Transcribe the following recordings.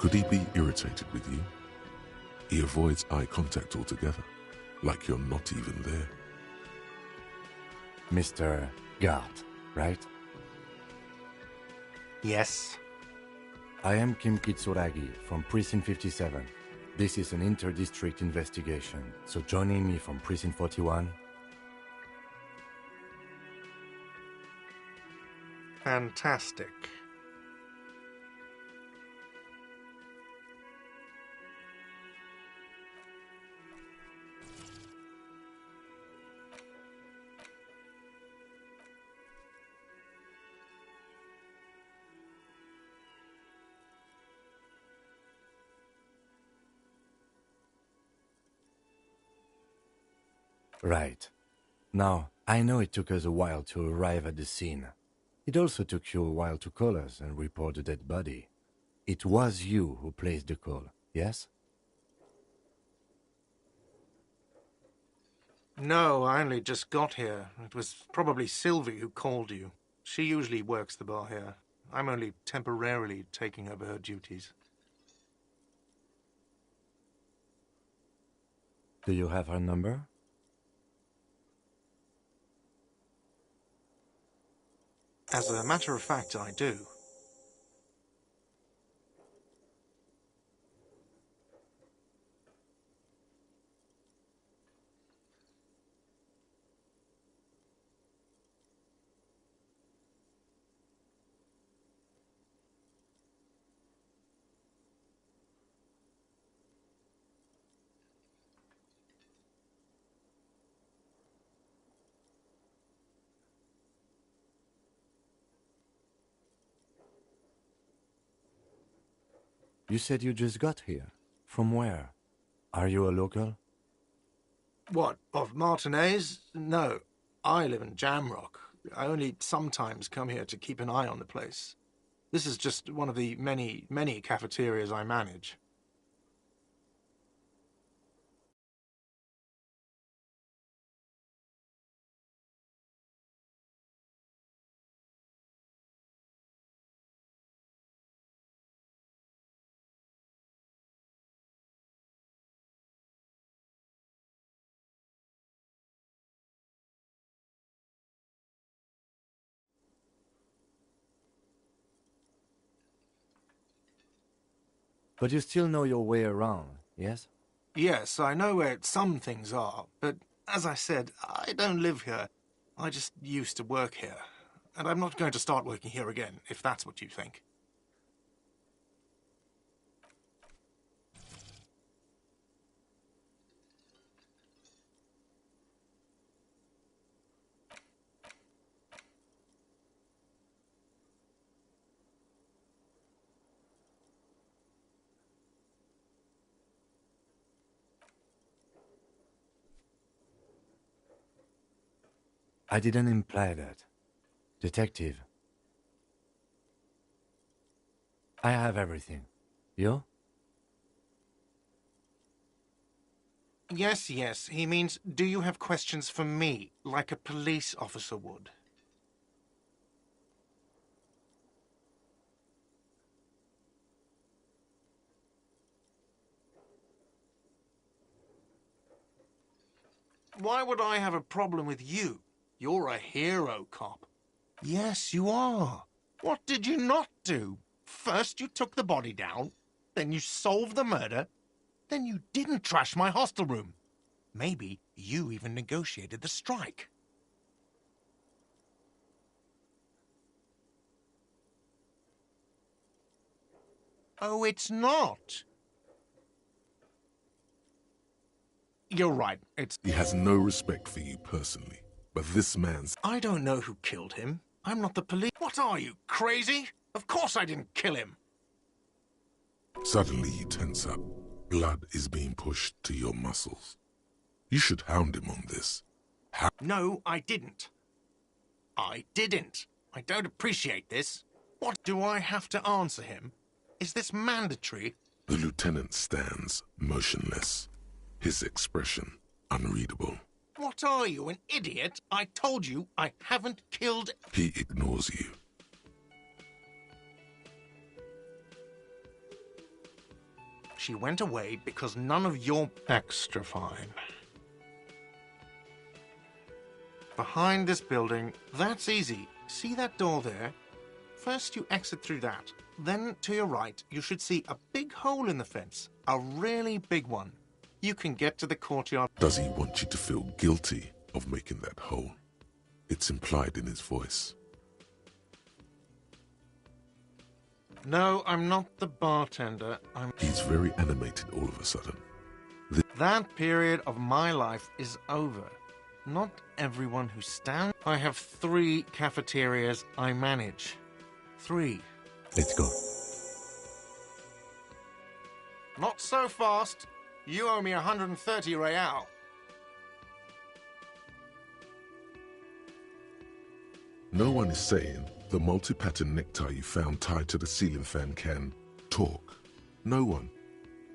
Could he be irritated with you? He avoids eye contact altogether, like you're not even there. Mr. Guard, right? Yes. I am Kim Kitsuragi from Precinct 57. This is an inter-district investigation, so joining me from Precinct 41... Fantastic. Right. Now, I know it took us a while to arrive at the scene. It also took you a while to call us and report the dead body. It was you who placed the call, yes? No, I only just got here. It was probably Sylvie who called you. She usually works the bar here. I'm only temporarily taking over her duties. Do you have her number? As a matter of fact, I do. You said you just got here. From where? Are you a local? What, of Martinez? No, I live in Jamrock. I only sometimes come here to keep an eye on the place. This is just one of the many, many cafeterias I manage. But you still know your way around, yes? Yes, I know where some things are, but as I said, I don't live here. I just used to work here. And I'm not going to start working here again, if that's what you think. I didn't imply that. Detective. I have everything. You? Yes, yes. He means, do you have questions for me, like a police officer would? Why would I have a problem with you? You're a hero cop. Yes, you are. What did you not do? First you took the body down, then you solved the murder, then you didn't trash my hostel room. Maybe you even negotiated the strike. Oh, it's not. You're right, it's... He has no respect for you personally, but this man's... I don't know who killed him. I'm not the police. What are you, crazy? Of course I didn't kill him. Suddenly you tense up. Blood is being pushed to your muscles. You should hound him on this. No, I didn't. I didn't. I don't appreciate this. What do I have to answer him? Is this mandatory? The lieutenant stands motionless, his expression unreadable. What are you, an idiot? I told you I haven't killed... He ignores you. She went away because none of your extra fine. Behind this building, that's easy. See that door there? First you exit through that. Then to your right, you should see a big hole in the fence. A really big one. You can get to the courtyard. Does he want you to feel guilty of making that hole? It's implied in his voice. No, I'm not the bartender. He's very animated all of a sudden. That period of my life is over. Not everyone who stands. I have 3 cafeterias I manage. 3. Let's go. Not so fast. You owe me 130 real. No one is saying the multi-pattern necktie you found tied to the ceiling fan can talk. No one.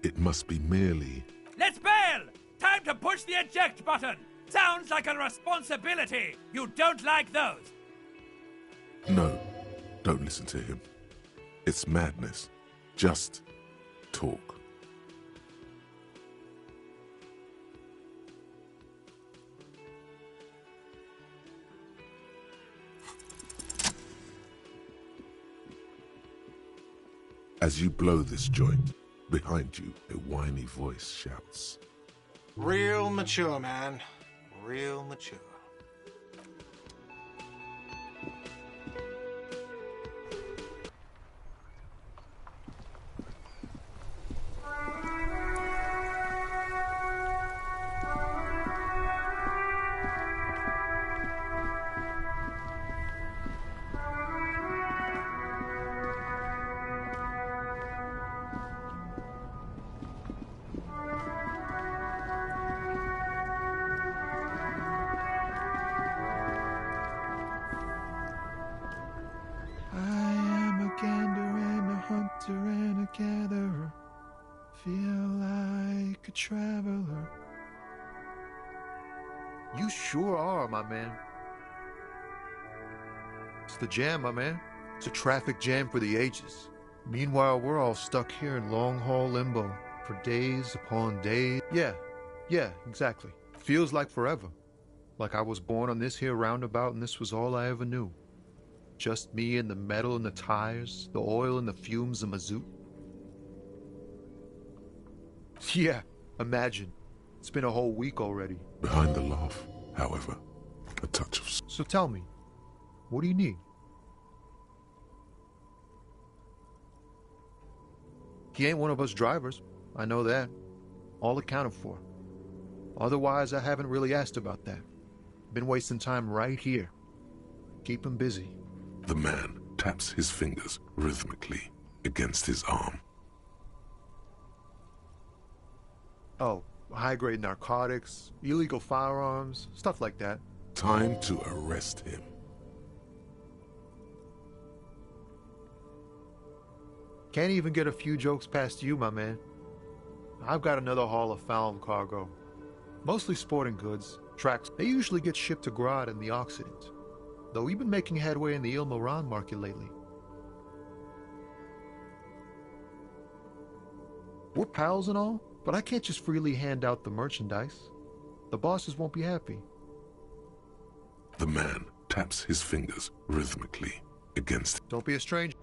It must be merely... Let's bail! Time to push the eject button! Sounds like a responsibility! You don't like those! No, don't listen to him. It's madness. Just talk. As you blow this joint, behind you, a whiny voice shouts. Real mature, man. Real mature. And a gatherer, feel like a traveler. You sure are, my man. It's the jam, my man. It's a traffic jam for the ages. Meanwhile, we're all stuck here in long-haul limbo for days upon days. Yeah, exactly. Feels like forever. Like I was born on this here roundabout and this was all I ever knew. Just me and the metal and the tires, the oil and the fumes of mazout. Yeah, imagine. It's been a whole week already. Behind the laugh, however, a touch of... So tell me, what do you need? He ain't one of us drivers. I know that. All accounted for. Otherwise, I haven't really asked about that. Been wasting time right here. Keep him busy. The man taps his fingers rhythmically against his arm. Oh, high-grade narcotics, illegal firearms, stuff like that. Time to arrest him. Can't even get a few jokes past you, my man. I've got another haul of found cargo. Mostly sporting goods, tracks. They usually get shipped to Grad in the Occident. Though we've been making headway in the Il Moran market lately. We're pals and all, but I can't just freely hand out the merchandise. The bosses won't be happy. The man taps his fingers rhythmically against... Don't be a stranger.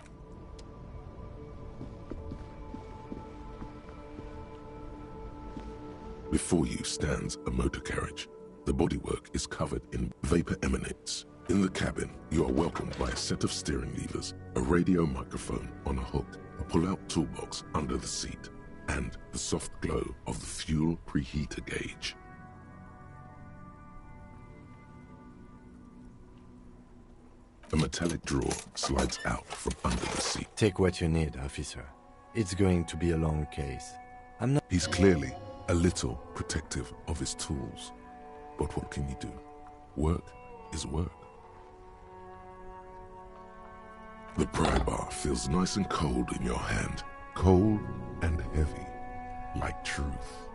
Before you stands a motor carriage. The bodywork is covered in vapor emanates. In the cabin, you are welcomed by a set of steering levers, a radio microphone on a hook, a pull-out toolbox under the seat, and the soft glow of the fuel preheater gauge. A metallic drawer slides out from under the seat. Take what you need, officer. It's going to be a long case. I'm not... He's clearly a little protective of his tools. But what can you do? Work is work. The pry bar feels nice and cold in your hand. Cold and heavy, like truth.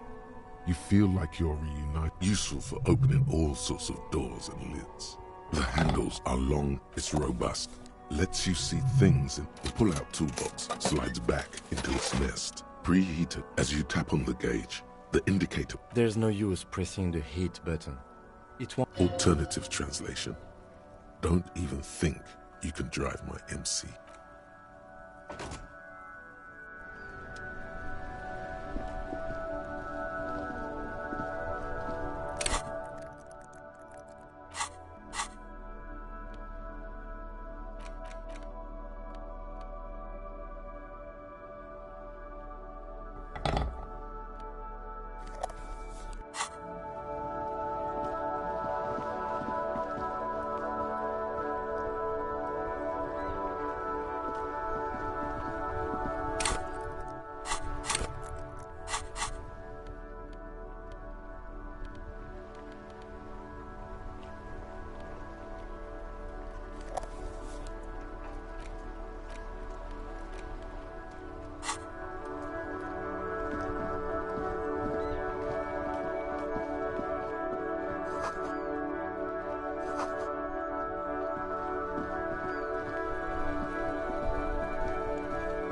You feel like you're reunited, useful for opening all sorts of doors and lids. The handles are long, it's robust, lets you see things, and the pull-out toolbox slides back into its nest. preheated. As you tap on the gauge, the indicator. There's no use pressing the heat button. It won't. Alternative translation. Don't even think you can drive my MC.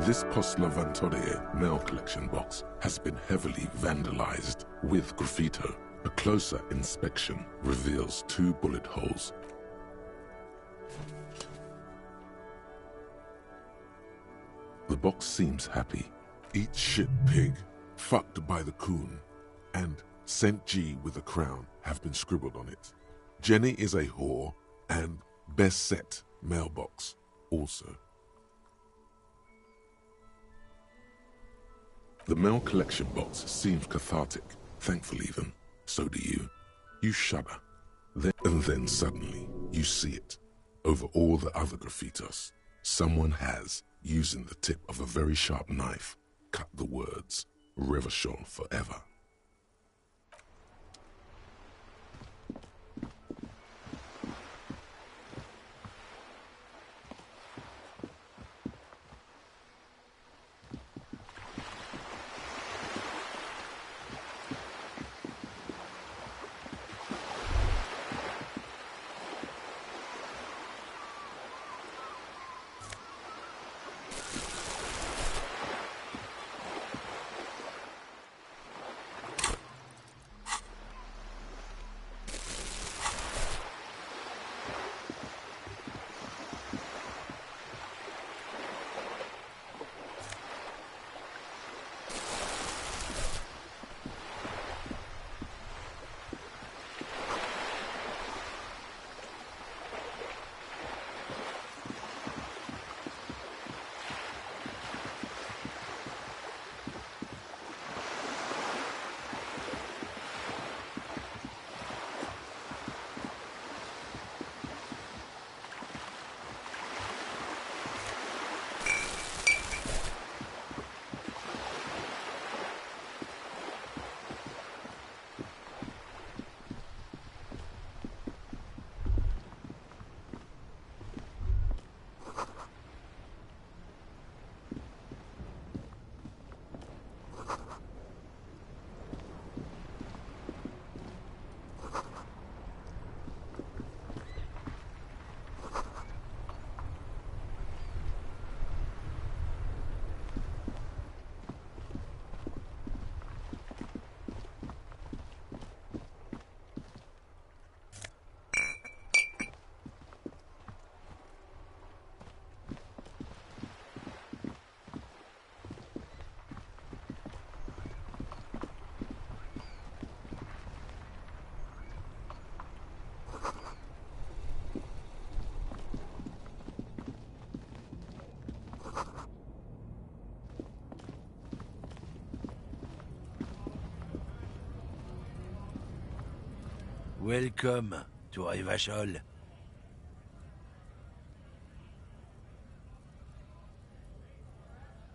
This Post-Levantorie mail collection box has been heavily vandalized with graffito. A closer inspection reveals 2 bullet holes. The box seems happy. Eat shit pig, fucked by the coon, and St. G with a crown have been scribbled on it. Jenny is a whore, and best set mailbox also. The mail collection box seems cathartic, thankful even. So do you. You shudder. Then suddenly, you see it. Over all the other graffitos, someone has, using the tip of a very sharp knife, cut the words, Revachol forever. Welcome to Revachol.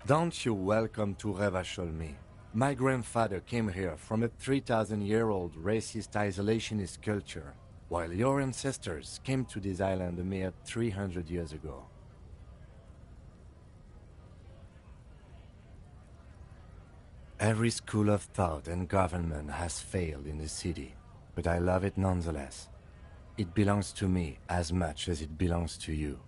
Don't you welcome to Revachol me. My grandfather came here from a 3,000-year-old racist isolationist culture, while your ancestors came to this island a mere 300 years ago. Every school of thought and government has failed in the city, but I love it nonetheless. It belongs to me as much as it belongs to you.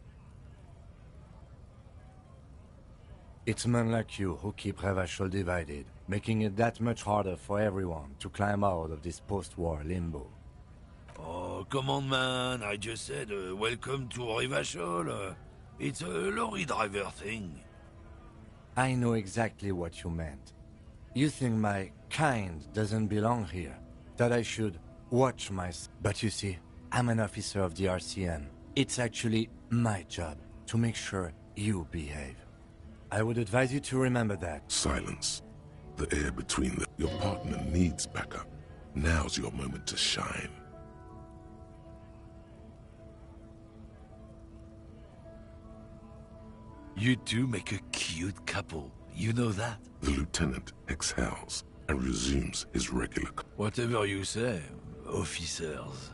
It's men like you who keep Revachol divided, making it that much harder for everyone to climb out of this post-war limbo. Oh, come on, man. I just said, welcome to Rivachol. It's a lorry driver thing. I know exactly what you meant. You think my kind doesn't belong here, that I should watch But you see, I'm an officer of the RCM. It's actually my job to make sure you behave. I would advise you to remember that. Silence. The air between them. Your partner needs backup. Now's your moment to shine. You two make a cute couple. You know that? The lieutenant exhales and resumes his regular... Whatever you say, officers.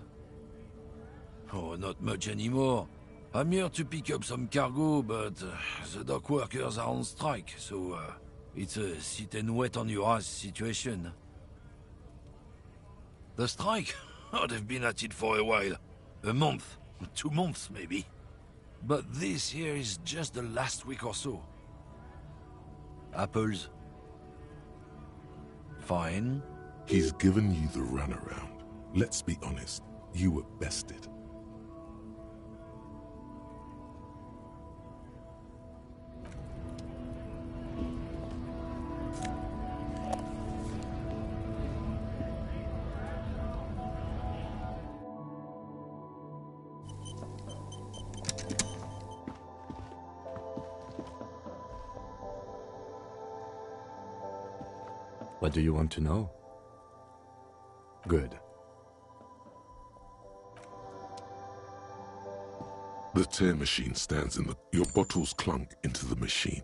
Oh, not much anymore. I'm here to pick up some cargo, but the dock workers are on strike, so it's a sit and wait on your ass situation. The strike? Oh, they've been at it for a while. A month, 2 months maybe. But this here is just the last week or so. Apples? Fine. He's given you the runaround. Let's be honest, you were bested. What do you want to know? Good. The tear machine stands in the... Your bottles clunk into the machine.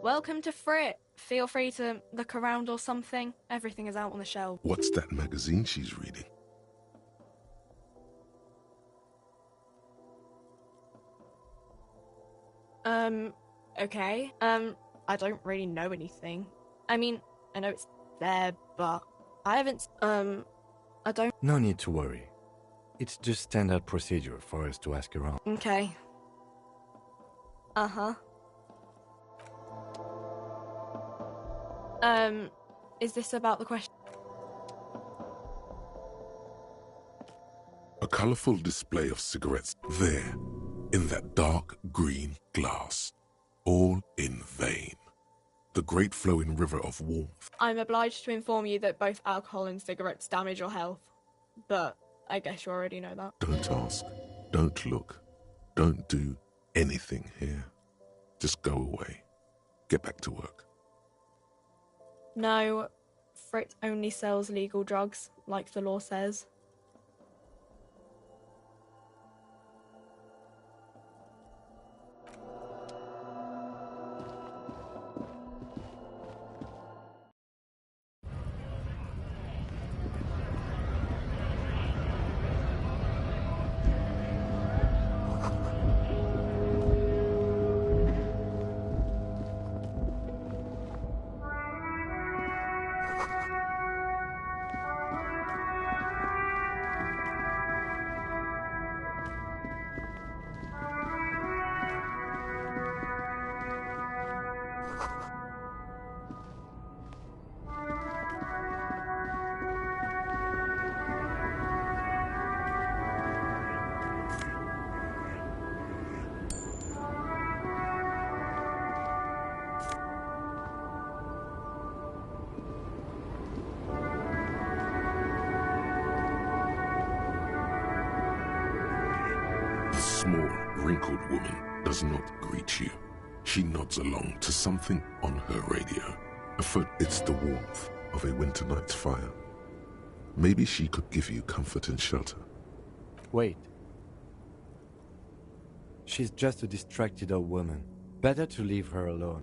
Welcome to Frit. Feel free to look around or something. Everything is out on the shelf. What's that magazine she's reading? Okay. I don't really know anything. I mean, I know it's there, but I haven't, I don't... No need to worry. It's just standard procedure for us to ask around. Okay. Uh-huh. Is this about the question? A colorful display of cigarettes there, in that dark green glass. All in vain. The great flowing river of warmth. I'm obliged to inform you that both alcohol and cigarettes damage your health. But I guess you already know that. Don't ask. Don't look. Don't do anything here. Just go away. Get back to work. No, Frit only sells legal drugs, like the law says. Small, wrinkled woman does not greet you. She nods along to something on her radio. It's the warmth of a winter night's fire. Maybe she could give you comfort and shelter. Wait. She's just a distracted old woman. Better to leave her alone.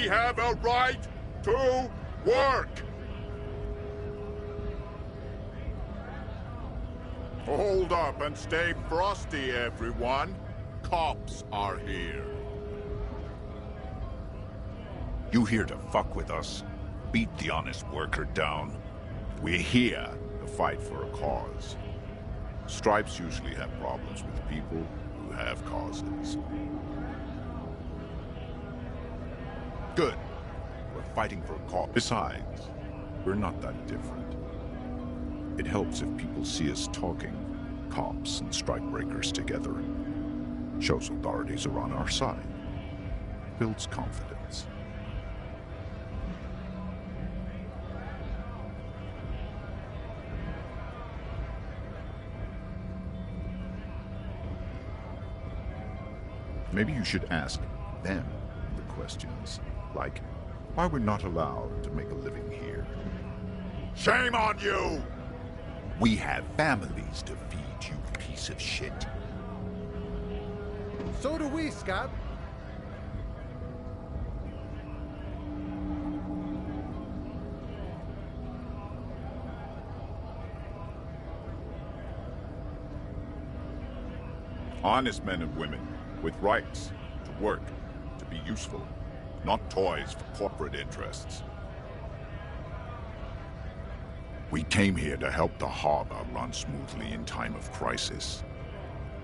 We have a right to work! Hold up and stay frosty, everyone. Cops are here. You here to fuck with us? Beat the honest worker down. We're here to fight for a cause. Stripes usually have problems with people who have causes. Good. We're fighting for a cause. Besides, we're not that different. It helps if people see us talking, cops and strikebreakers together. Shows authorities are on our side. Builds confidence. Maybe you should ask them the questions, like why we're not allowed to make a living here. Shame on you! We have families to feed, you piece of shit. So do we, Scab. Honest men and women with rights to work, to be useful, not toys for corporate interests. We came here to help the harbor run smoothly in time of crisis.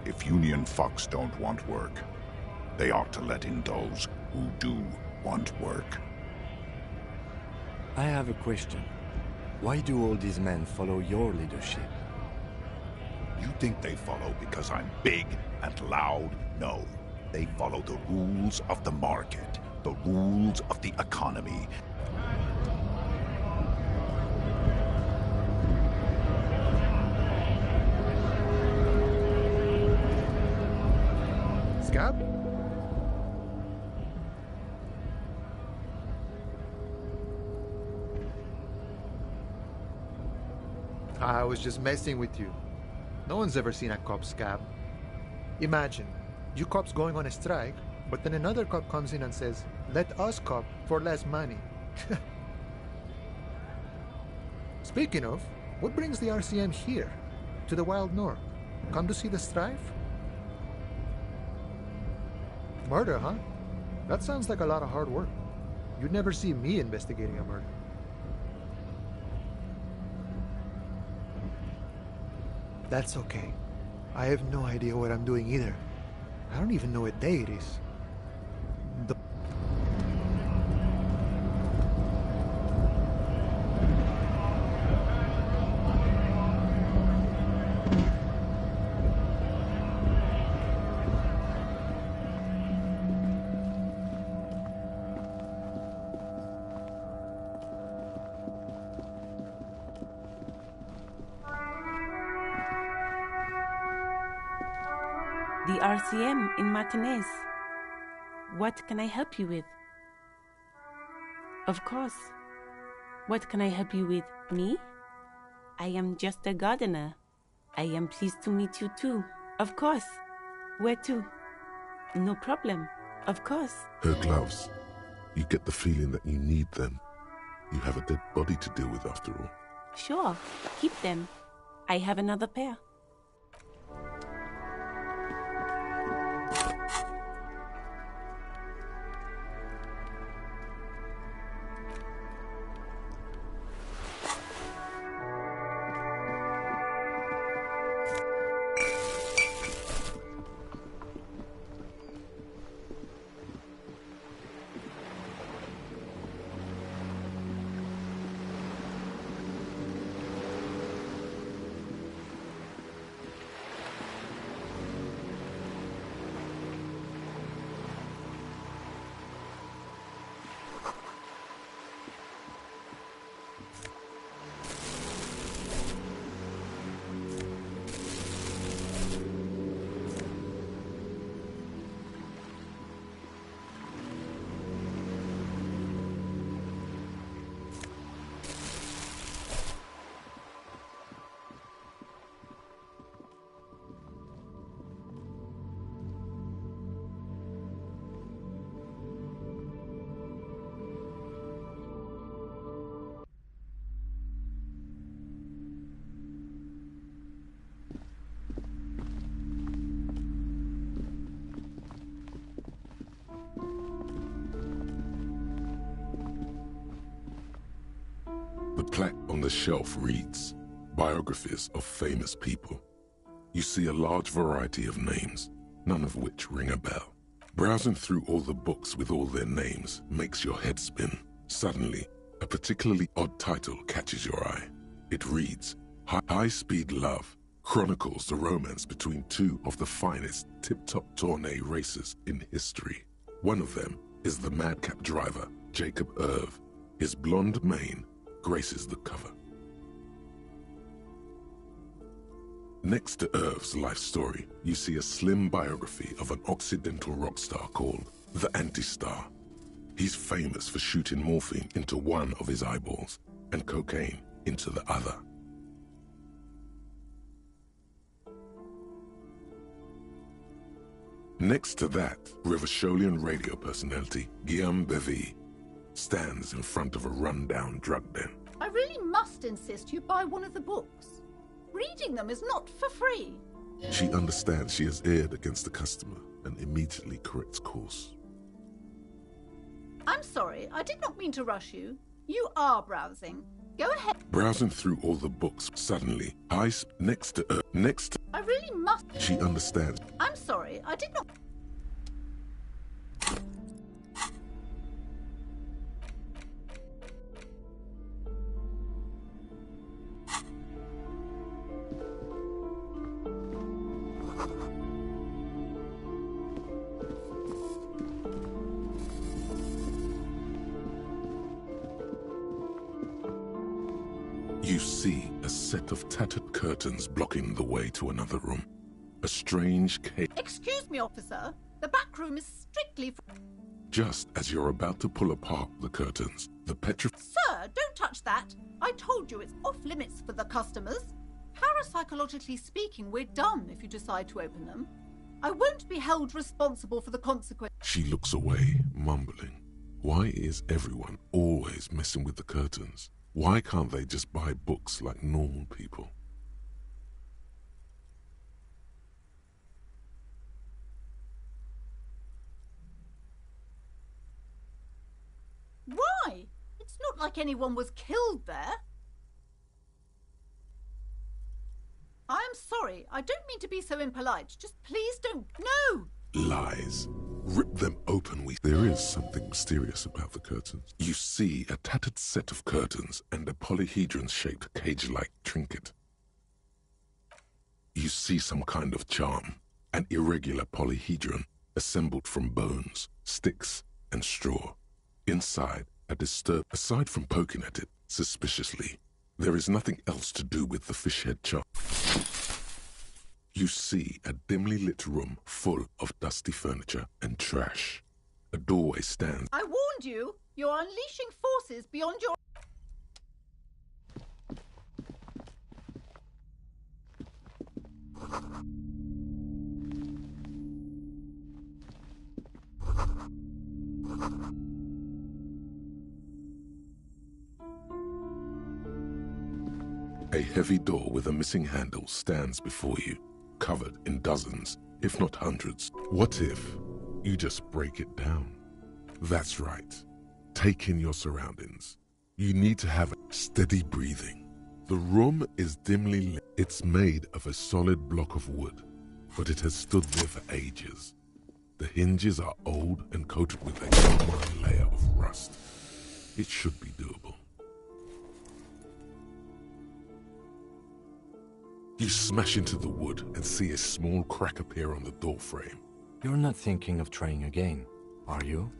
If union fucks don't want work, they ought to let in those who do want work. I have a question. Why do all these men follow your leadership? You think they follow because I'm big and loud? No. They follow the rules of the market, the rules of the economy. Scab? I was just messing with you. No one's ever seen a cop, Scab. Imagine, you cops going on a strike, but then another cop comes in and says, let us cop for less money. Speaking of, what brings the RCM here, to the Wild North? Come to see the strife? Murder, huh? That sounds like a lot of hard work. You'd never see me investigating a murder. That's okay. I have no idea what I'm doing either. I don't even know what day it is. The RCM in Martinez. What can I help you with? Of course. What can I help you with? Me? I am just a gardener. I am pleased to meet you too. Of course. Where to? No problem. Of course. Her gloves. You get the feeling that you need them. You have a dead body to deal with after all. Sure. Keep them. I have another pair. plaque on the shelf reads, Biographies of Famous People. You see a large variety of names, none of which ring a bell. Browsing through all the books with all their names makes your head spin. Suddenly, a particularly odd title catches your eye. It reads, High Speed Love chronicles the romance between two of the finest tip-top tourney racers in history. One of them is the madcap driver, Jacob Irv. His blonde mane graces the cover. Next to Irv's life story, you see a slim biography of an Occidental rock star called the Anti-Star. He's famous for shooting morphine into one of his eyeballs and cocaine into the other. Next to that, Revacholian radio personality Guillaume Bevy stands in front of a run-down drug den. I really must insist you buy one of the books. Reading them is not for free. She understands she has erred against the customer and immediately corrects course. I'm sorry, I did not mean to rush you. You are browsing. Go ahead. Browsing through all the books, suddenly, next to I really must. She understands. I'm sorry, I did not. You see a set of tattered curtains blocking the way to another room. A strange cage. Excuse me, officer. The back room is strictly for... Just as you're about to pull apart the curtains, the Sir, don't touch that. I told you it's off limits for the customers. Parapsychologically speaking, we're done if you decide to open them. I won't be held responsible for the consequence. She looks away, mumbling. Why is everyone always messing with the curtains? Why can't they just buy books like normal people? Why? It's not like anyone was killed there. I'm sorry. I don't mean to be so impolite. Just please don't... No! Lies. Rip them open. There is something mysterious about the curtains. You see a tattered set of curtains and a polyhedron-shaped cage-like trinket. You see some kind of charm, an irregular polyhedron assembled from bones, sticks, and straw. Inside, aside from poking at it suspiciously, there is nothing else to do with the fish head charm. You see a dimly lit room full of dusty furniture and trash. A doorway stands. I warned you. You're unleashing forces beyond your... A heavy door with a missing handle stands before you, covered in dozens, if not hundreds. What if you just break it down? That's right. Take in your surroundings. You need to have steady breathing. The room is dimly lit. It's made of a solid block of wood, but it has stood there for ages. The hinges are old and coated with a thin layer of rust. It should be doable. You smash into the wood and see a small crack appear on the door frame. You're not thinking of trying again, are you?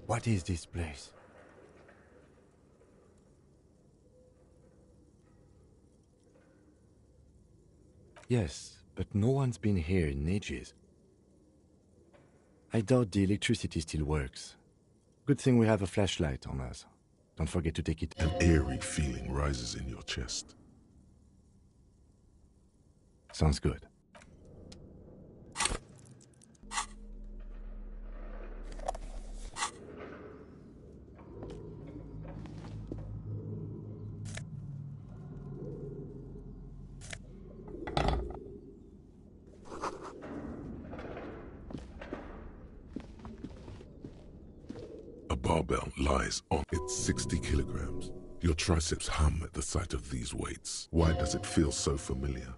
What is this place? Yes, but no one's been here in ages. I doubt the electricity still works. Good thing we have a flashlight on us. Don't forget to take it. An eerie feeling rises in your chest. Sounds good. A barbell lies on its 60 kilograms. Your triceps hum at the sight of these weights. Why does it feel so familiar?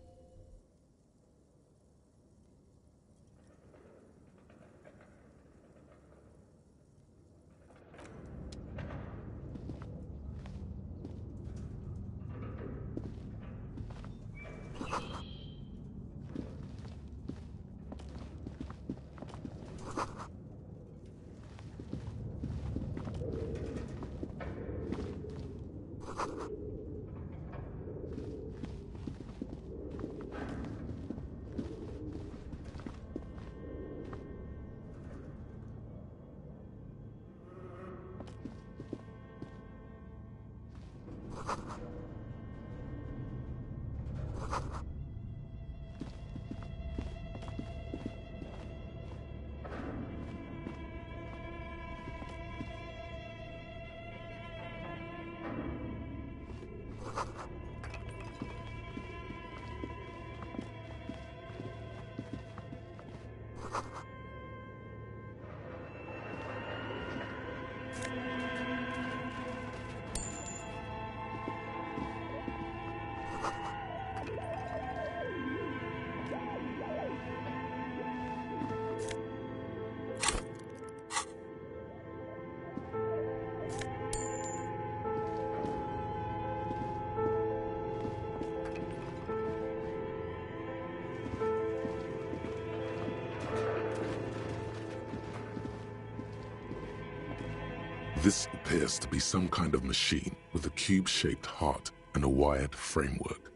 This appears to be some kind of machine with a cube-shaped heart and a wired framework.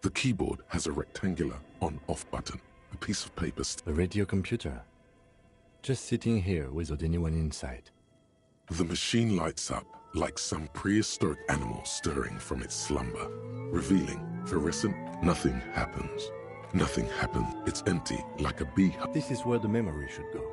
The keyboard has a rectangular on-off button, a piece of paper. The radio computer. Just sitting here without anyone inside. The machine lights up like some prehistoric animal stirring from its slumber, revealing fluorescent. Nothing happens. Nothing happens. It's empty like a bee. This is where the memory should go.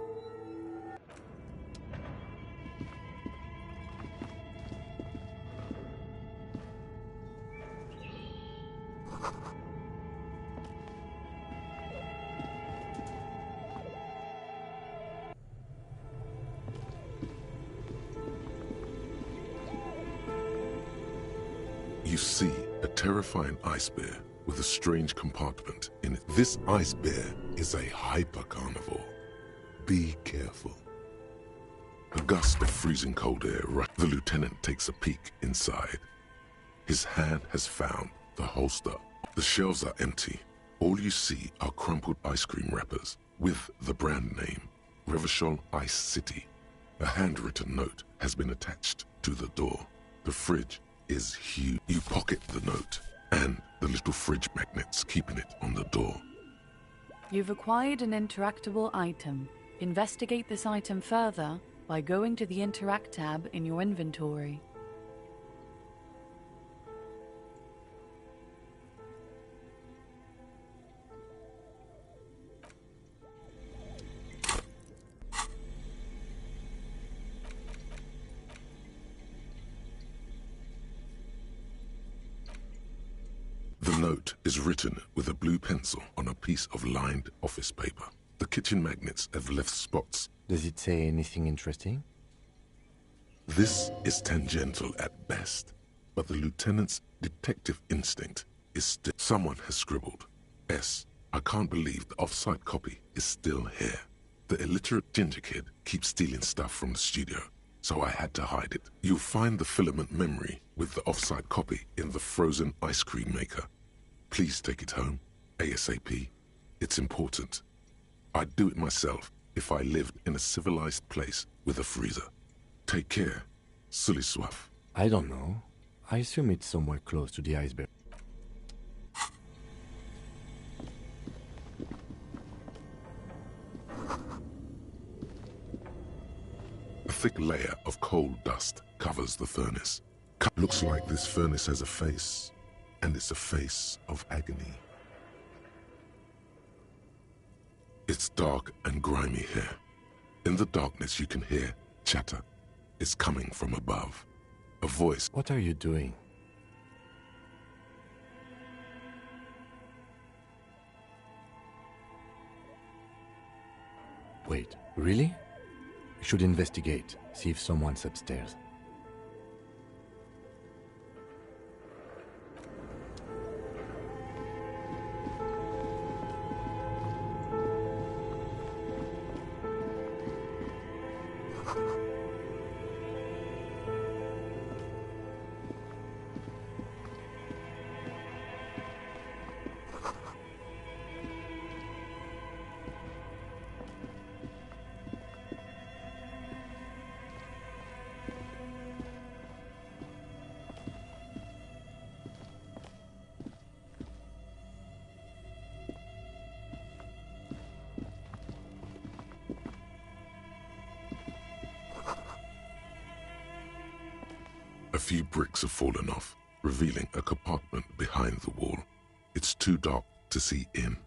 You see a terrifying ice bear with a strange compartment in it. This ice bear is a hyper-carnivore. Be careful. A gust of freezing cold air. The lieutenant takes a peek inside. His hand has found the holster. The shelves are empty. All you see are crumpled ice cream wrappers with the brand name, Revachol Ice City. A handwritten note has been attached to the door. The fridge is huge. You pocket the note and the little fridge magnets keeping it on the door. You've acquired an interactable item. Investigate this item further by going to the Interact tab in your inventory. The note is written with a blue pencil on a piece of lined office paper. The kitchen magnets have left spots. Does it say anything interesting? This is tangential at best, but the lieutenant's detective instinct is still. Someone has scribbled. S. I can't believe the off-site copy is still here. The illiterate ginger kid keeps stealing stuff from the studio, so I had to hide it. You'll find the filament memory with the off-site copy in the frozen ice cream maker. Please take it home, ASAP. It's important. I'd do it myself if I lived in a civilized place with a freezer. Take care, Sully Soif. I don't know. I assume it's somewhere close to the iceberg. A thick layer of coal dust covers the furnace. Looks like this furnace has a face, and it's a face of agony. It's dark and grimy here. In the darkness you can hear chatter. It's coming from above. A voice. What are you doing? Wait, really? You should investigate, see if someone's upstairs. A few bricks have fallen off, revealing a compartment behind the wall. It's too dark to see in.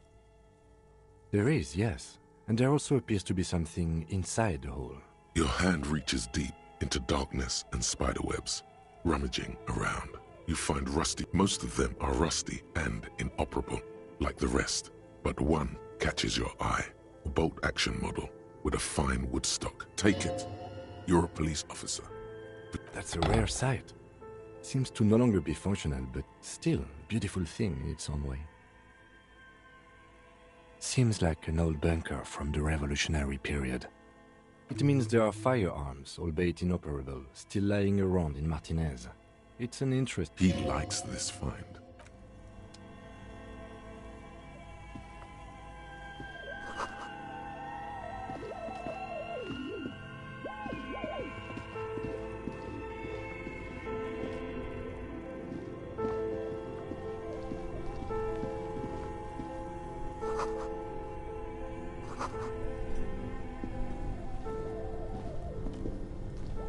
There is, yes. And there also appears to be something inside the hole. Your hand reaches deep into darkness and spiderwebs. Rummaging around, you find rusty. Most of them are rusty and inoperable, like the rest. But one catches your eye. A bolt-action model with a fine wood stock. Take it. You're a police officer. That's a rare sight. Seems to no longer be functional, but still a beautiful thing in its own way. Seems like an old bunker from the revolutionary period. It means there are firearms, albeit inoperable, still lying around in Martinez. It's an interest. He likes this find.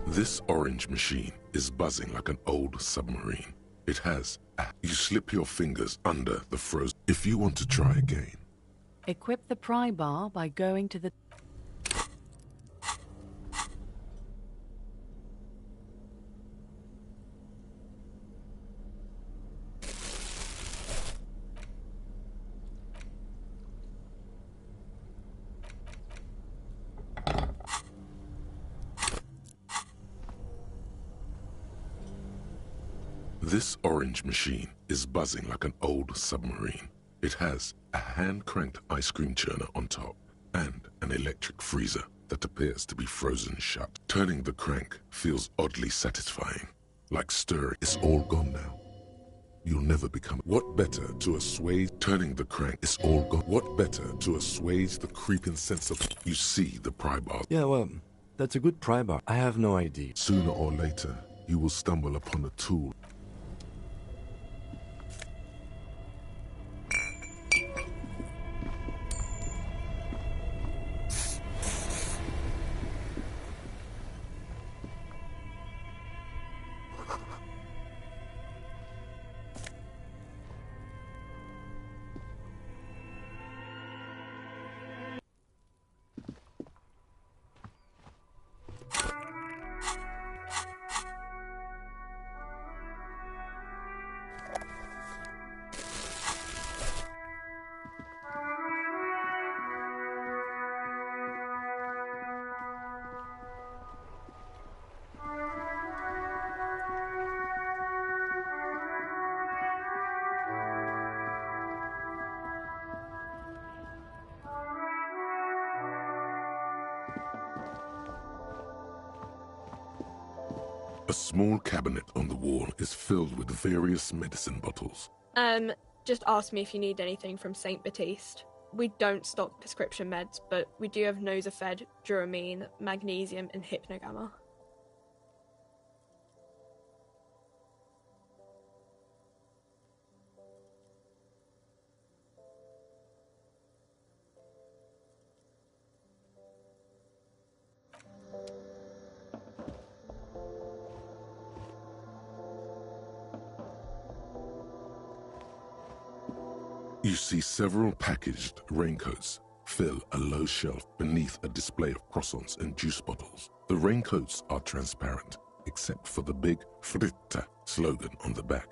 This orange machine is buzzing like an old submarine. It has you slip your fingers under the frozen. If you want to try again. Equip the pry bar by going to the... This orange machine is buzzing like an old submarine. It has a hand-cranked ice cream churner on top and an electric freezer that appears to be frozen shut. Turning the crank feels oddly satisfying, like stirring. It's all gone now. You'll never become. What better to assuage? Turning the crank is all gone. What better to assuage the creeping sense of you see the pry bar? Yeah, well, that's a good pry bar. I have no idea. Sooner or later, you will stumble upon a tool. A small cabinet on the wall is filled with various medicine bottles. Just ask me if you need anything from St. Baptiste. We don't stock prescription meds, but we do have Nosafed, Duramine, magnesium, and Hypnogamma. You see several packaged raincoats, fill a low shelf beneath a display of croissants and juice bottles. The raincoats are transparent, except for the big Fritta slogan on the back.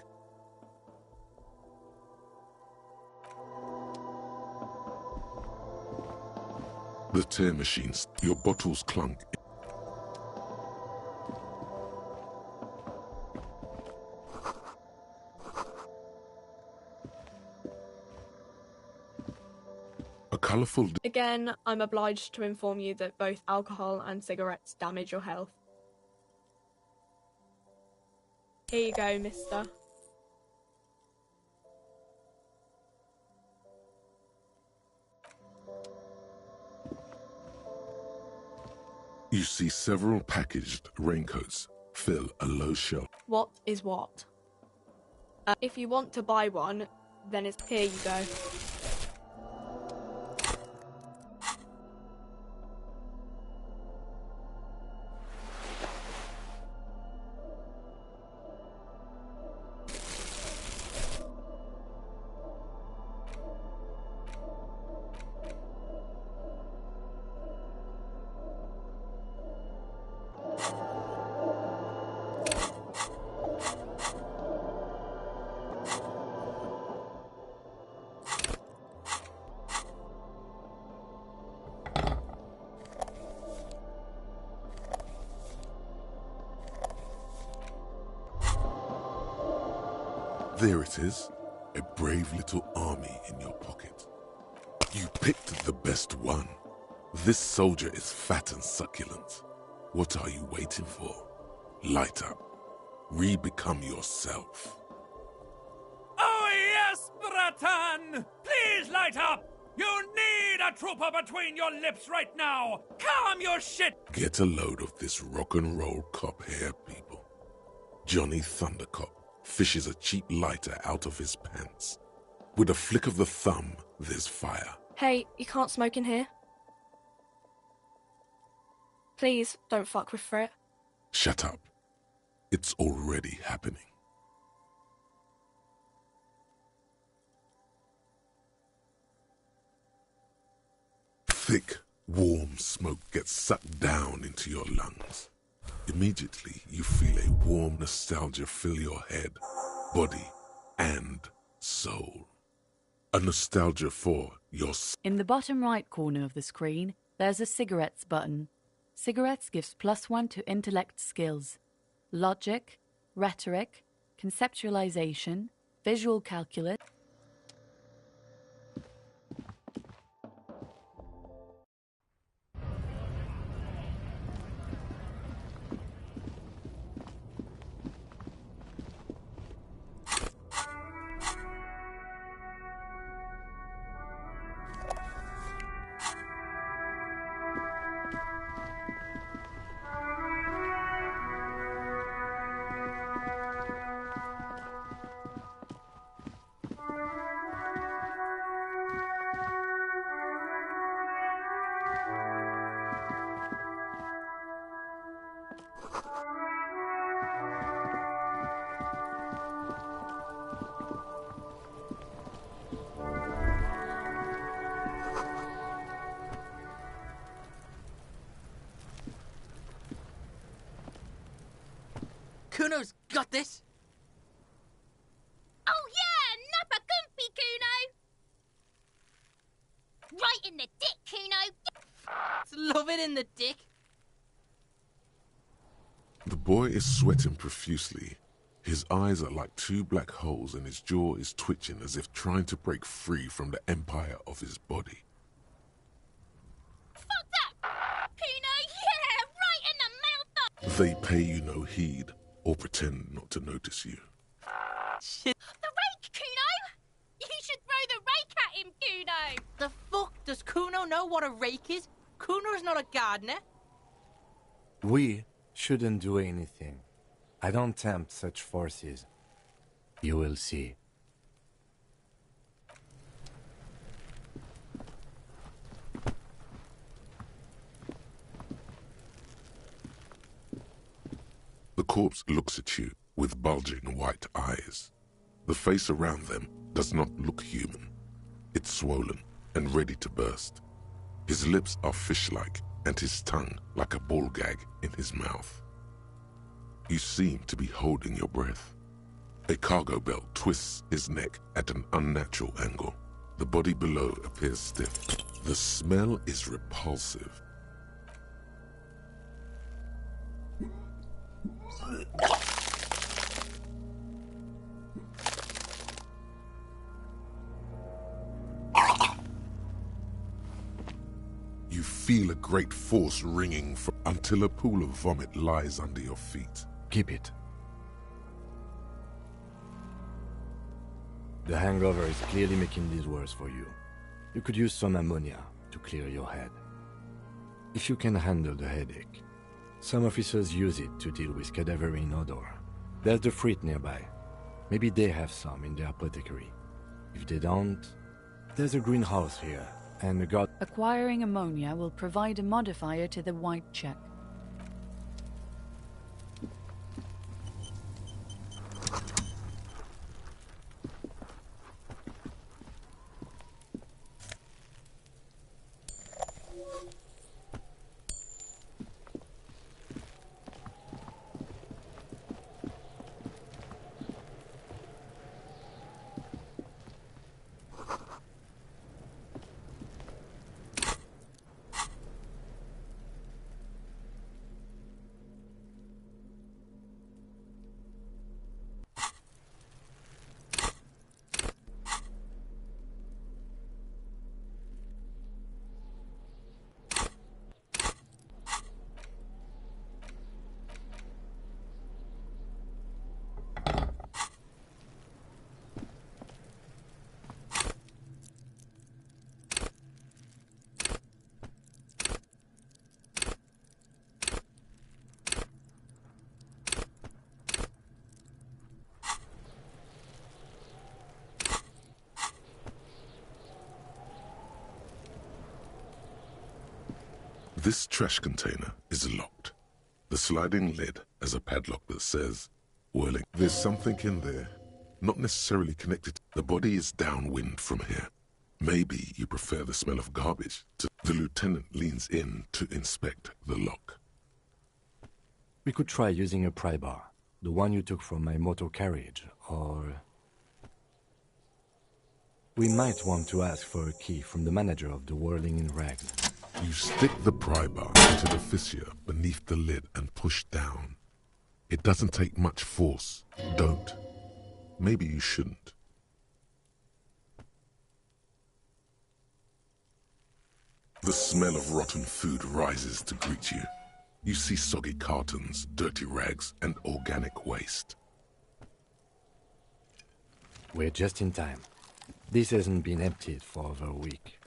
The tear machines, your bottles clunk. A colourful... Again, I'm obliged to inform you that both alcohol and cigarettes damage your health. Here you go, mister. You see several packaged raincoats fill a low shelf. What is what? If you want to buy one, then it's here you go. There it is, a brave little army in your pocket. You picked the best one. This soldier is fat and succulent. What are you waiting for? Light up. Re-become yourself. Oh yes, Bratan! Please light up! You need a trooper between your lips right now! Calm your shit! Get a load of this rock and roll cop here, people. Johnny Thundercop fishes a cheap lighter out of his pants. With a flick of the thumb, there's fire. Hey, you can't smoke in here. Please, don't fuck with Frit. Shut up. It's already happening. Thick, warm smoke gets sucked down into your lungs. Immediately, you feel a warm nostalgia fill your head, body, and soul. A nostalgia for your... In the bottom right corner of the screen, there's a cigarettes button. Cigarettes gives +1 to intellect skills. Logic, rhetoric, conceptualization, visual calculus... Kuno's got this! Oh yeah, Nappa Gumpy, Kuno! Right in the dick, Kuno! Love it in the dick! The boy is sweating profusely. His eyes are like two black holes and his jaw is twitching as if trying to break free from the empire of his body. Fuck that! Kuno, yeah! Right in the mouth! They pay you no heed or pretend not to notice you. Shit. The rake, Kuno! You should throw the rake at him, Kuno! The fuck? Does Kuno know what a rake is? Kuno's not a gardener. We shouldn't do anything. I don't tempt such forces. You will see. The corpse looks at you with bulging white eyes. The face around them does not look human. It's swollen and ready to burst. His lips are fish-like, and his tongue like a ball gag in his mouth. You seem to be holding your breath. A cargo belt twists his neck at an unnatural angle. The body below appears stiff. The smell is repulsive. You feel a great force ringing until a pool of vomit lies under your feet. Keep it. The hangover is clearly making this worse for you. You could use some ammonia to clear your head. If you can handle the headache. Some officers use it to deal with cadaverine odor. There's the frit nearby. Maybe they have some in their apothecary. If they don't, there's a greenhouse here, and a guard. Acquiring ammonia will provide a modifier to the white check. This trash container is locked. The sliding lid has a padlock that says, whirling. There's something in there, not necessarily connected. The body is downwind from here. Maybe you prefer the smell of garbage. The lieutenant leans in to inspect the lock. We could try using a pry bar, the one you took from my motor carriage, or... We might want to ask for a key from the manager of the Whirling in Rags. You stick the pry bar into the fissure beneath the lid and push down. It doesn't take much force. Don't. Maybe you shouldn't. The smell of rotten food rises to greet you. You see soggy cartons, dirty rags, and organic waste. We're just in time. This hasn't been emptied for over a week.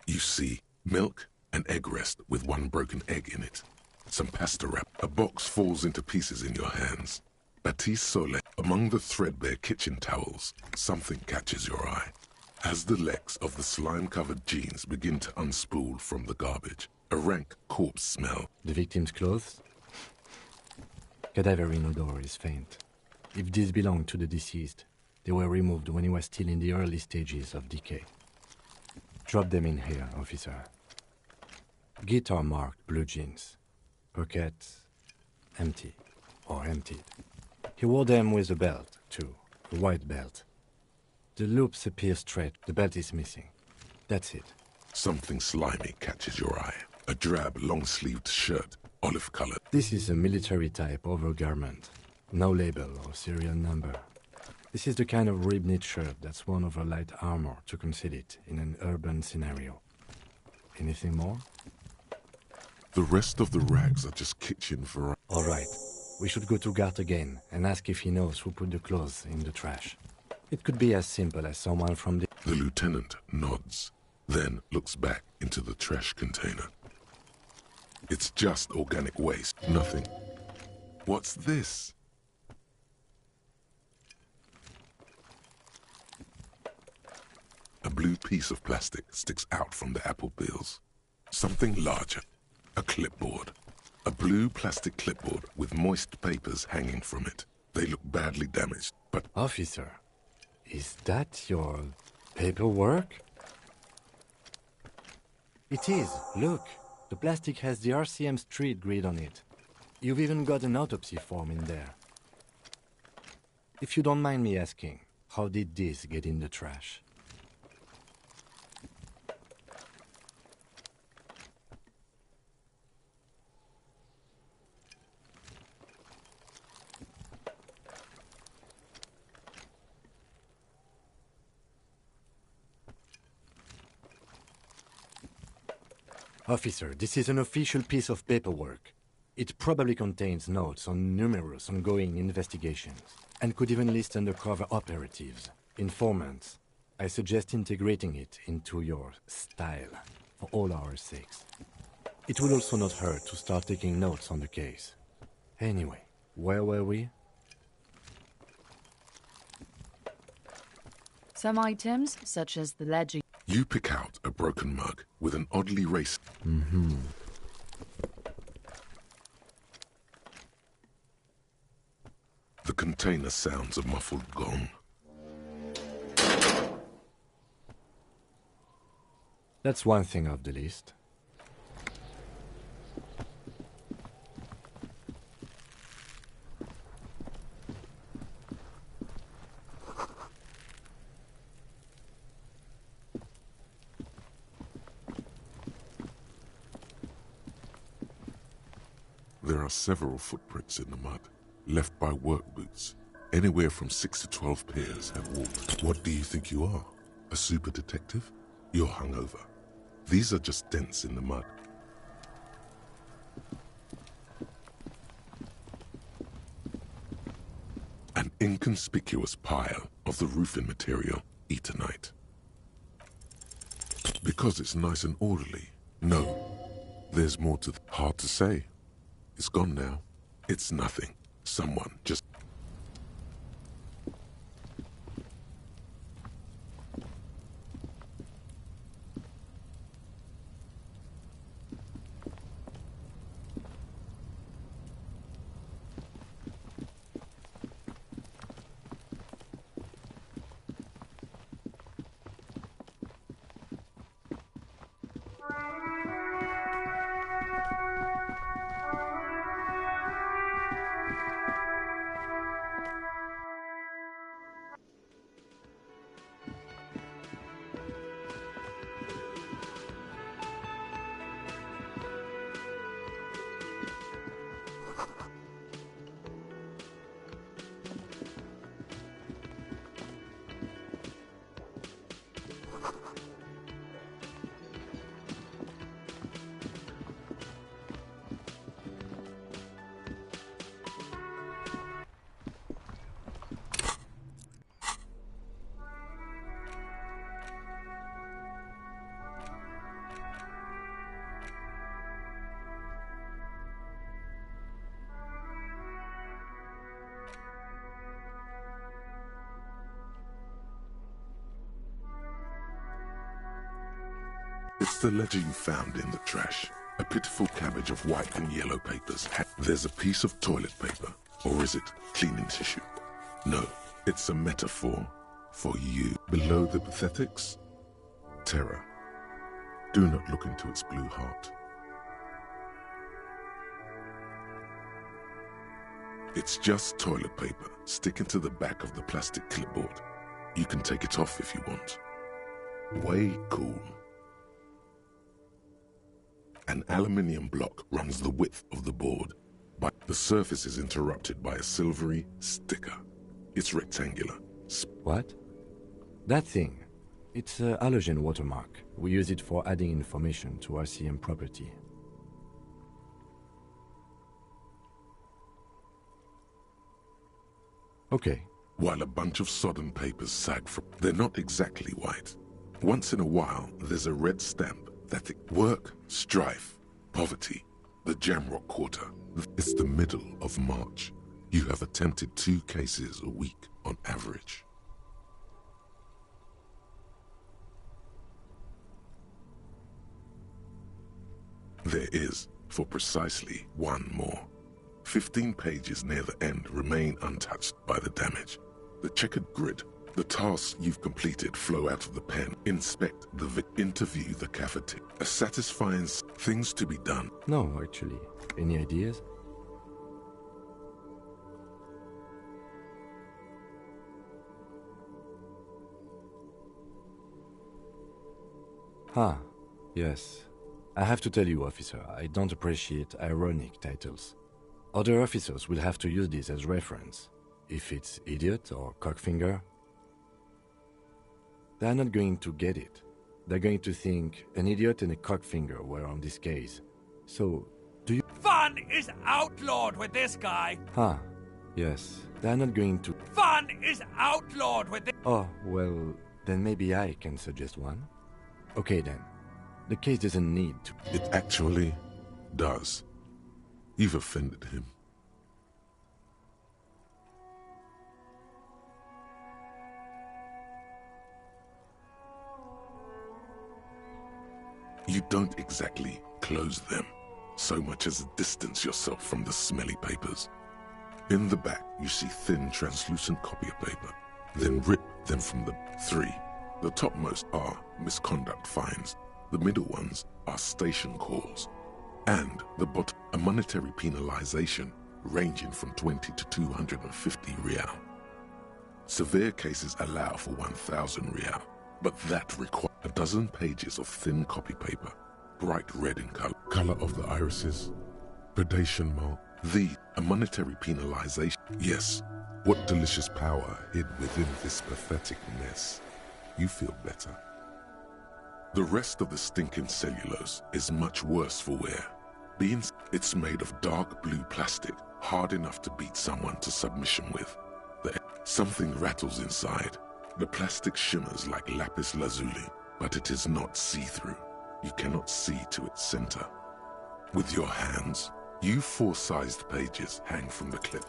You see milk and egg rest with one broken egg in it. Some pasta wrap. A box falls into pieces in your hands. Ps5 sole. Among the threadbare kitchen towels, something catches your eye. As the legs of the slime-covered jeans begin to unspool from the garbage, a rank corpse smell. The victim's clothes? Cadaverine odor is faint. If these belong to the deceased, they were removed when he was still in the early stages of decay. Drop them in here, officer. Guitar-marked blue jeans. Pockets empty or emptied. He wore them with a belt, too. A white belt. The loops appear straight. The belt is missing. That's it. Something slimy catches your eye. A drab, long-sleeved shirt, olive-colored. This is a military-type overgarment. No label or serial number. This is the kind of rib-knit shirt that's worn over light armor to conceal it in an urban scenario. Anything more? The rest of the rags are just kitchen variety. All right. We should go to Gart again and ask if he knows who put the clothes in the trash. It could be as simple as someone from the... The lieutenant nods, then looks back into the trash container. It's just organic waste, nothing. What's this? A blue piece of plastic sticks out from the apple peels. Something larger. A clipboard. A blue plastic clipboard with moist papers hanging from it. They look badly damaged, but... Officer, is that your paperwork? It is. Look. The plastic has the RCM street grid on it. You've even got an autopsy form in there. If you don't mind me asking, how did this get in the trash? Officer, this is an official piece of paperwork. It probably contains notes on numerous ongoing investigations, and could even list undercover operatives, informants. I suggest integrating it into your style, for all our sakes. It would also not hurt to start taking notes on the case. Anyway, where were we? Some items, such as the ledger. You pick out a broken mug with an oddly racist. The container sounds a muffled gong. That's one thing off the list. There are several footprints in the mud, left by work boots. Anywhere from 6 to 12 pairs have walked. What do you think you are? A super detective? You're hungover. These are just dents in the mud. An inconspicuous pile of the roofing material, Eternite. Because it's nice and orderly. No, there's more to hard to say. It's gone now. It's nothing. Someone just... It's the ledger you found in the trash. A pitiful cabbage of white and yellow papers. There's a piece of toilet paper. Or is it cleaning tissue? No, it's a metaphor for you. Below the pathetics, terror. Do not look into its blue heart. It's just toilet paper sticking to the back of the plastic clipboard. You can take it off if you want. Way cool. An aluminium block runs the width of the board, but the surface is interrupted by a silvery sticker. It's rectangular. What? That thing. It's a halogen watermark. We use it for adding information to RCM property. Okay. While a bunch of sodden papers sag from... They're not exactly white. Once in a while, there's a red stamp that work, strife, poverty, the Jamrock Quarter. It's the middle of March. You have attempted 2 cases a week on average. There is, for precisely 1 more. 15 pages near the end remain untouched by the damage. The checkered grid The tasks you've completed flow out of the pen. Inspect the interview the cafeteria. A satisfying things to be done. No, actually. Any ideas? Ah, yes. I have to tell you, officer, I don't appreciate ironic titles. Other officers will have to use this as reference. If it's idiot or cockfinger, they're not going to get it. They're going to think an idiot and a cockfinger were on this case. So, do you... Fun is outlawed with this guy! Ah, yes. They're not going to... Fun is outlawed with this... Oh, well, then maybe I can suggest one. Okay then. The case doesn't need to... It actually does. You've offended him. You don't exactly close them, so much as distance yourself from the smelly papers. In the back, you see thin, translucent copy of paper. Then rip them from the 3. The topmost are misconduct fines. The middle ones are station calls. And the bottom, a monetary penalization ranging from 20 to 250 real. Severe cases allow for 1,000 real, but that requires a dozen pages of thin copy paper, bright red in color. Color of the irises, predation mark. A monetary penalization. Yes, what delicious power hid within this pathetic mess. You feel better. The rest of the stinking cellulose is much worse for wear. It's made of dark blue plastic, hard enough to beat someone to submission with. Something rattles inside. The plastic shimmers like lapis lazuli, but it is not see-through. You cannot see to its center. With your hands, you 4-sized pages hang from the clip.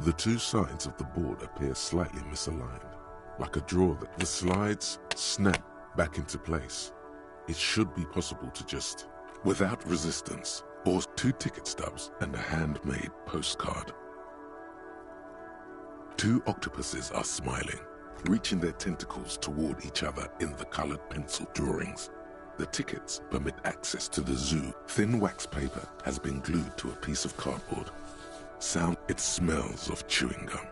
The 2 sides of the board appear slightly misaligned, like a drawer that the slides snap back into place. It should be possible to just, without resistance, or 2 ticket stubs and a handmade postcard. 2 octopuses are smiling, reaching their tentacles toward each other in the colored pencil drawings. The tickets permit access to the zoo. Thin wax paper has been glued to a piece of cardboard. It smells of chewing gum.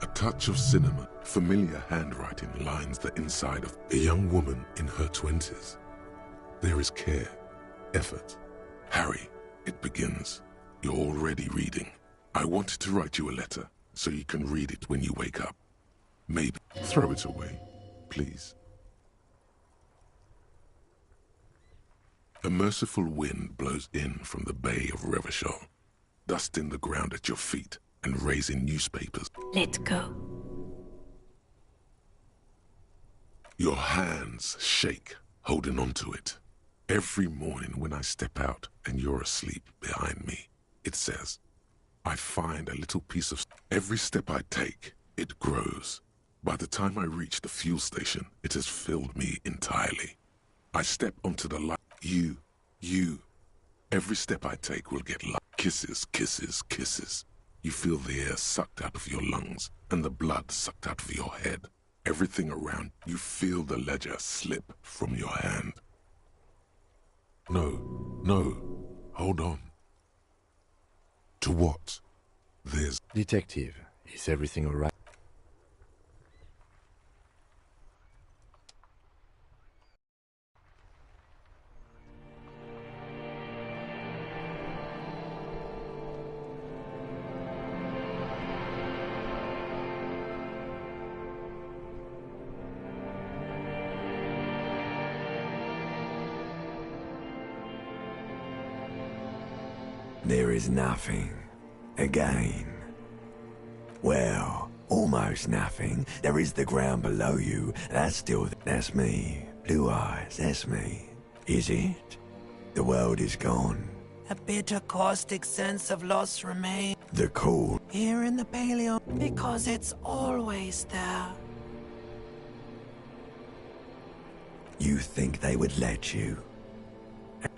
A touch of cinnamon. Familiar handwriting lines the inside of a young woman in her 20s. There is care, effort. Harry, it begins. You're already reading. I wanted to write you a letter so you can read it when you wake up. Maybe throw it away, please. A merciful wind blows in from the Bay of Revachol, dusting the ground at your feet and raising newspapers. Let's go. Your hands shake, holding onto it. Every morning when I step out and you're asleep behind me, it says, I find a little piece of... Every step I take, it grows. By the time I reach the fuel station, it has filled me entirely. I step onto the light. You. Every step I take will get light. Kisses, kisses, kisses. You feel the air sucked out of your lungs and the blood sucked out of your head. Everything around you feel the ledger slip from your hand. No, hold on. To what? There's... Detective, is everything all right? There is nothing. Again. Well, almost nothing. There is the ground below you. That's me. Blue eyes, that's me. Is it? The world is gone. A bitter, caustic sense of loss remains. The cold. Here in the paleo, because it's always there. You think they would let you?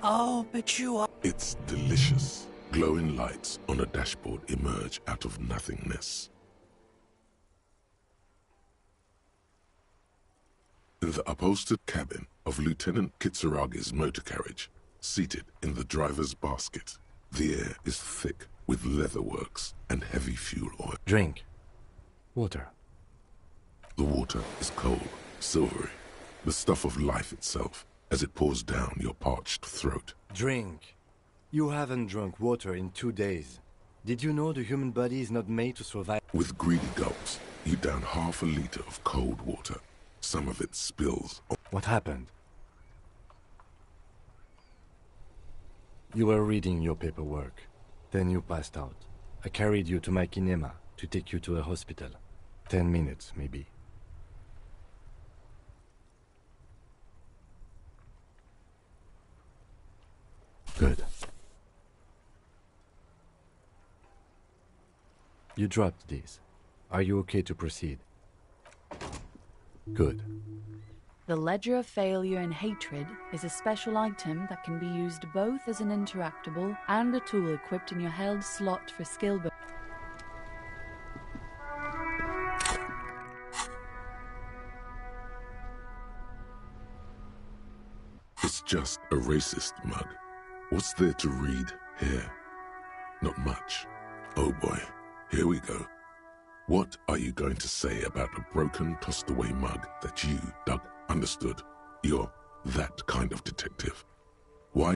Oh, but you are... It's delicious. Glowing lights on a dashboard emerge out of nothingness. In the upholstered cabin of Lieutenant Kitsuragi's motor carriage, seated in the driver's basket, the air is thick with leatherworks and heavy fuel oil. Drink. Water. The water is cold, silvery, the stuff of life itself, as it pours down your parched throat. Drink. You haven't drunk water in 2 days. Did you know the human body is not made to survive? With greedy gulps, you down half a liter of cold water. Some of it spills. What happened? You were reading your paperwork. Then you passed out. I carried you to my kinema to take you to a hospital. 10 minutes, maybe. Good. You dropped these. Are you okay to proceed? Good. The Ledger of Failure and Hatred is a special item that can be used both as an interactable and a tool equipped in your held slot for skill. It's just a racist mug. What's there to read here? Not much. Oh boy, here we go. What are you going to say about a broken, tossed-away mug that you dug? Understood. You're that kind of detective. Why?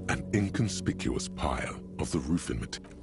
An inconspicuous pile of the roofing material.